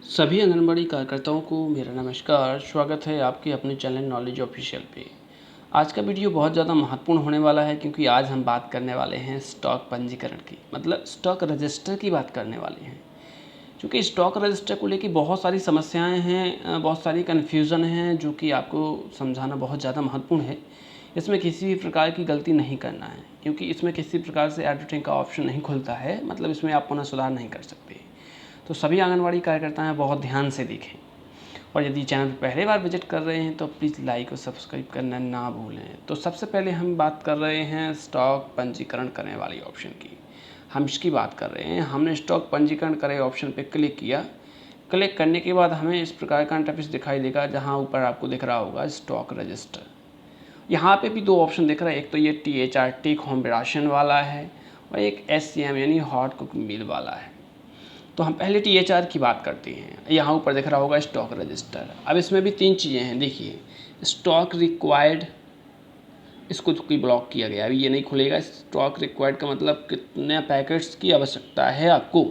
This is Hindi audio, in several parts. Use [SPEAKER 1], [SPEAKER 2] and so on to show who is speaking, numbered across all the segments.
[SPEAKER 1] सभी आंगनबाड़ी कार्यकर्ताओं को मेरा नमस्कार। स्वागत है आपके अपने चैनल नॉलेज ऑफिशियल पे। आज का वीडियो बहुत ज़्यादा महत्वपूर्ण होने वाला है क्योंकि आज हम बात करने वाले हैं स्टॉक पंजीकरण की, मतलब स्टॉक रजिस्टर की बात करने वाले हैं। क्योंकि स्टॉक रजिस्टर को लेकर बहुत सारी समस्याएं हैं, बहुत सारी कन्फ्यूज़न हैं जो कि आपको समझाना बहुत ज़्यादा महत्वपूर्ण है। इसमें किसी भी प्रकार की गलती नहीं करना है क्योंकि इसमें किसी प्रकार से एडिटिंग का ऑप्शन नहीं खुलता है, मतलब इसमें आप पुनः सुधार नहीं कर सकते। तो सभी आंगनवाड़ी कार्यकर्ता हैं बहुत ध्यान से देखें, और यदि चैनल पर पहली बार विजिट कर रहे हैं तो प्लीज़ लाइक और सब्सक्राइब करना ना भूलें। तो सबसे पहले हम बात कर रहे हैं स्टॉक पंजीकरण करने वाली ऑप्शन की। हम इसकी बात कर रहे हैं। हमने स्टॉक पंजीकरण करे ऑप्शन पर क्लिक किया। क्लिक करने के बाद हमें इस प्रकार का इंटरफेस दिखाई देगा, जहाँ ऊपर आपको दिख रहा होगा स्टॉक रजिस्टर। यहाँ पे भी दो ऑप्शन दिख रहा है, एक तो ये THR टेक होम राशन वाला है और एक SCM यानी हॉट कुक मील वाला है। तो हम पहले THR की बात करते हैं। यहाँ ऊपर दिख रहा होगा स्टॉक रजिस्टर। अब इसमें भी तीन चीज़ें हैं, देखिए स्टॉक रिक्वायर्ड, इसको तो कोई ब्लॉक किया गया, अभी ये नहीं खुलेगा। स्टॉक रिक्वायर्ड का मतलब कितने पैकेट्स की आवश्यकता है आपको।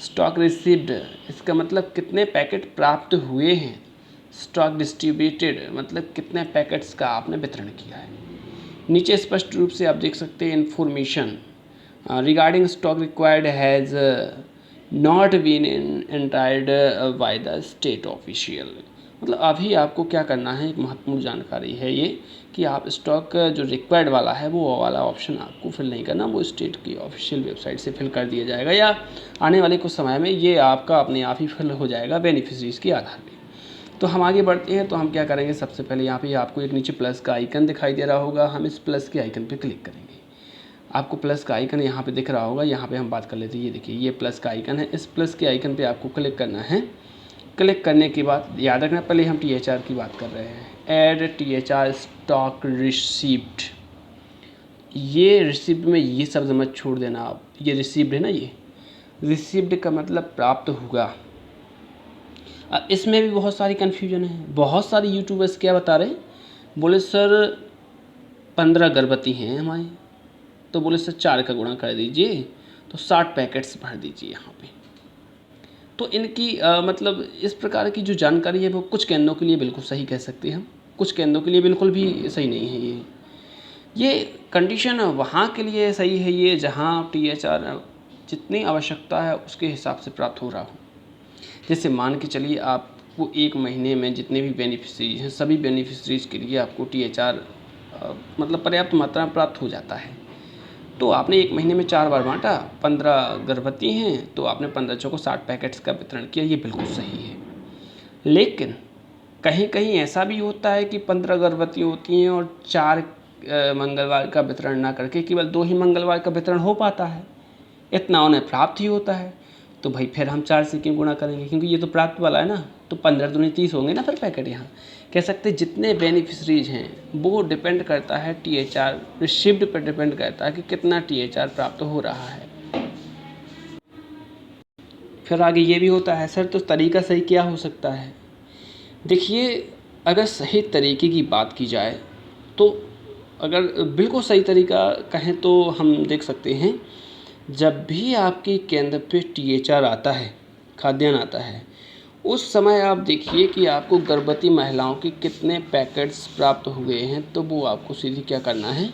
[SPEAKER 1] स्टॉक रिसीव्ड, इसका मतलब कितने पैकेट प्राप्त हुए हैं। स्टॉक डिस्ट्रीब्यूटेड, मतलब कितने पैकेट्स का आपने वितरण किया है। नीचे स्पष्ट रूप से आप देख सकते हैं information regarding stock required has not been entered by the state official. मतलब अभी आपको क्या करना है, एक महत्वपूर्ण जानकारी है ये कि आप स्टॉक जो रिक्वायर्ड वाला है वो वाला ऑप्शन आपको फिल नहीं करना, वो स्टेट की ऑफिशियल वेबसाइट से फिल कर दिया जाएगा या आने वाले कुछ समय में ये आपका अपने आप ही फिल हो जाएगा बेनिफिशरीज के आधार पर। तो हम आगे बढ़ते हैं। तो हम क्या करेंगे, सबसे पहले यहाँ पे आपको एक नीचे प्लस का आइकन दिखाई दे रहा होगा, हम इस प्लस के आइकन पे क्लिक करेंगे। आपको प्लस का आइकन यहाँ पे दिख रहा होगा, यहाँ पे हम बात कर लेते हैं। ये देखिए ये प्लस का आइकन है, इस प्लस के आइकन पे आपको क्लिक करना है। क्लिक करने के बाद याद रखना, पहले हम THR की बात कर रहे हैं। ऐड THR स्टॉक रिसीप्ट, ये रिसिप्ट में ये शब्द मत छोड़ देना आप, ये रिसिप्ट है ना, ये रिसिप्ट का मतलब प्राप्त हुआ। अब इसमें भी बहुत सारी कन्फ्यूजन है। बहुत सारे यूट्यूबर्स क्या बता रहे हैं, बोले सर 15 गर्भवती हैं हमारे, तो बोले सर 4 का गुणा कर दीजिए तो 60 पैकेट्स भर दीजिए यहाँ पे। तो इनकी मतलब इस प्रकार की जो जानकारी है वो कुछ केंद्रों के लिए बिल्कुल सही कह सकते हैं हम, कुछ केंद्रों के लिए बिल्कुल भी सही नहीं है। ये कंडीशन वहाँ के लिए सही है ये जहाँ THR जितनी आवश्यकता है उसके हिसाब से प्राप्त हो रहा हो। जैसे मान के चलिए आपको एक महीने में जितने भी बेनिफिशरीज हैं सभी बेनिफिशरीज के लिए आपको THR मतलब पर्याप्त मात्रा में प्राप्त हो जाता है। तो आपने एक महीने में 4 बार बांटा, 15 गर्भवती हैं तो आपने 15 चौको 60 पैकेट्स का वितरण किया, ये बिल्कुल सही है। लेकिन कहीं कहीं ऐसा भी होता है कि 15 गर्भवती होती हैं और 4 मंगलवार का वितरण ना करके केवल 2 ही मंगलवार का वितरण हो पाता है, इतना उन्हें प्राप्त ही होता है। तो भाई फिर हम 4 से क्यों गुणा करेंगे, क्योंकि ये तो प्राप्त वाला है ना, तो 15 दूनी 30 होंगे ना फिर पैकेट। यहाँ कह सकते जितने बेनिफिशरीज हैं वो डिपेंड करता है THR रिसीव्ड पर डिपेंड करता है कि कितना THR प्राप्त हो रहा है। फिर आगे ये भी होता है, सर तो तरीका सही क्या हो सकता है। देखिए अगर सही तरीके की बात की जाए तो अगर बिल्कुल सही तरीका कहें तो हम देख सकते हैं, जब भी आपके केंद्र पे THR आता है, खाद्यान्न आता है, उस समय आप देखिए कि आपको गर्भवती महिलाओं के कितने पैकेट्स प्राप्त हुए हैं। तो वो आपको सीधी क्या करना है,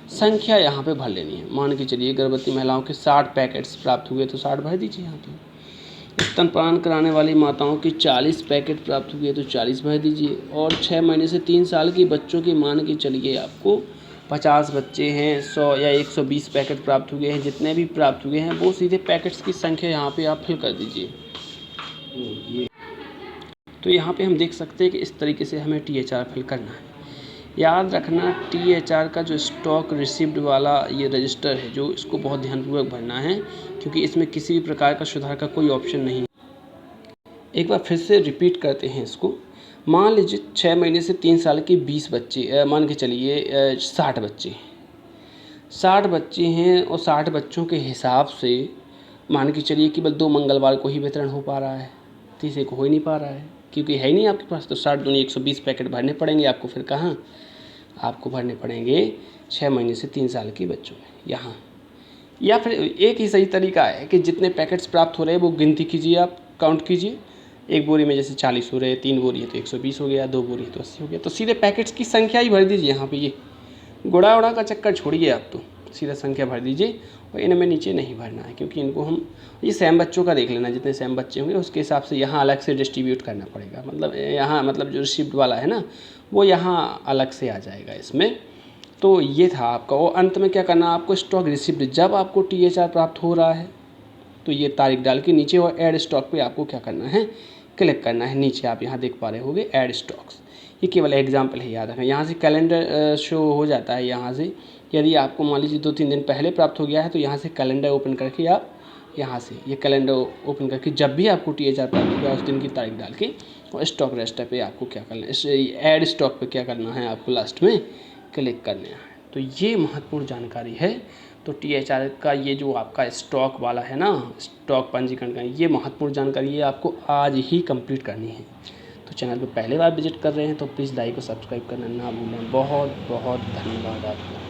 [SPEAKER 1] संख्या यहाँ पे भर लेनी है। मान के चलिए गर्भवती महिलाओं के 60 पैकेट्स प्राप्त हुए तो 60 भर दीजिए यहाँ पे। स्तनपान कराने वाली माताओं के 40 पैकेट प्राप्त हुए तो 40 भर दीजिए। और 6 महीने से 3 साल के बच्चों के मान के चलिए आपको 50 बच्चे हैं, 100 या 120 पैकेट प्राप्त हुए हैं, जितने भी प्राप्त हुए हैं वो सीधे पैकेट्स की संख्या यहाँ पे आप फिल कर दीजिए। तो यहाँ पे हम देख सकते हैं कि इस तरीके से हमें THR फिल करना है। याद रखना THR का जो स्टॉक रिसीव्ड वाला ये रजिस्टर है, जो इसको बहुत ध्यानपूर्वक भरना है क्योंकि इसमें किसी भी प्रकार का सुधार का कोई ऑप्शन नहीं है। एक बार फिर से रिपीट करते हैं इसको। मान लीजिए 6 महीने से 3 साल के 20 बच्चे, मान के चलिए 60 बच्चे हैं और 60 बच्चों के हिसाब से मान के चलिए केवल 2 मंगलवार को ही वितरण हो पा रहा है, तीसरे को हो ही नहीं पा रहा है क्योंकि है ही नहीं आपके पास। तो 60 दूनी 120 पैकेट भरने पड़ेंगे आपको। फिर कहाँ आपको भरने पड़ेंगे, 6 महीने से 3 साल के बच्चों में यहाँ। या फिर एक ही सही तरीका है कि जितने पैकेट्स प्राप्त हो रहे हैं वो गिनती कीजिए, आप काउंट कीजिए एक बोरी में जैसे 40 हो रहे, 3 बोरी है तो 120 हो गया, 2 बोरी है तो 80 हो गया। तो सीधे पैकेट्स की संख्या ही भर दीजिए यहाँ पे, ये गुणा उड़ा का चक्कर छोड़िए आप, तो सीधा संख्या भर दीजिए और इनमें नीचे नहीं भरना है, क्योंकि इनको हम ये सेम बच्चों का देख लेना, जितने सेम बच्चे होंगे उसके हिसाब से यहाँ अलग से डिस्ट्रीब्यूट करना पड़ेगा। मतलब यहाँ मतलब जो रिसिप्ट वाला है ना वो यहाँ अलग से आ जाएगा इसमें। तो ये था आपका। और अंत में क्या करना है आपको, स्टॉक रिसिप्ट जब आपको THR प्राप्त हो रहा है तो ये तारीख डाल के नीचे और ऐड स्टॉक पे आपको क्या करना है, क्लिक करना है। नीचे आप यहाँ देख पा रहे होंगे ऐड स्टॉक्स, ये केवल एग्जांपल है, याद रखना। यहाँ से कैलेंडर शो हो जाता है। यहाँ से यदि आपको मान लीजिए 2-3 दिन पहले प्राप्त हो गया है तो यहाँ से कैलेंडर ओपन करके आप यहाँ से ये कैलेंडर ओपन करके जब भी आपको THR प्राप्त होगा उस दिन की तारीख डाल के और स्टॉक रजिस्टर पे आपको क्या करना है, ऐड स्टॉक पे क्या करना है, आपको लास्ट में क्लिक करना है। तो ये महत्वपूर्ण जानकारी है। तो THR का ये जो आपका स्टॉक वाला है ना, स्टॉक पंजीकरण का, ये महत्वपूर्ण जानकारी ये आपको आज ही कंप्लीट करनी है। तो चैनल को पहले बार विजिट कर रहे हैं तो प्लीज़ लाइक और सब्सक्राइब करना ना भूलें। बहुत बहुत धन्यवाद आपका।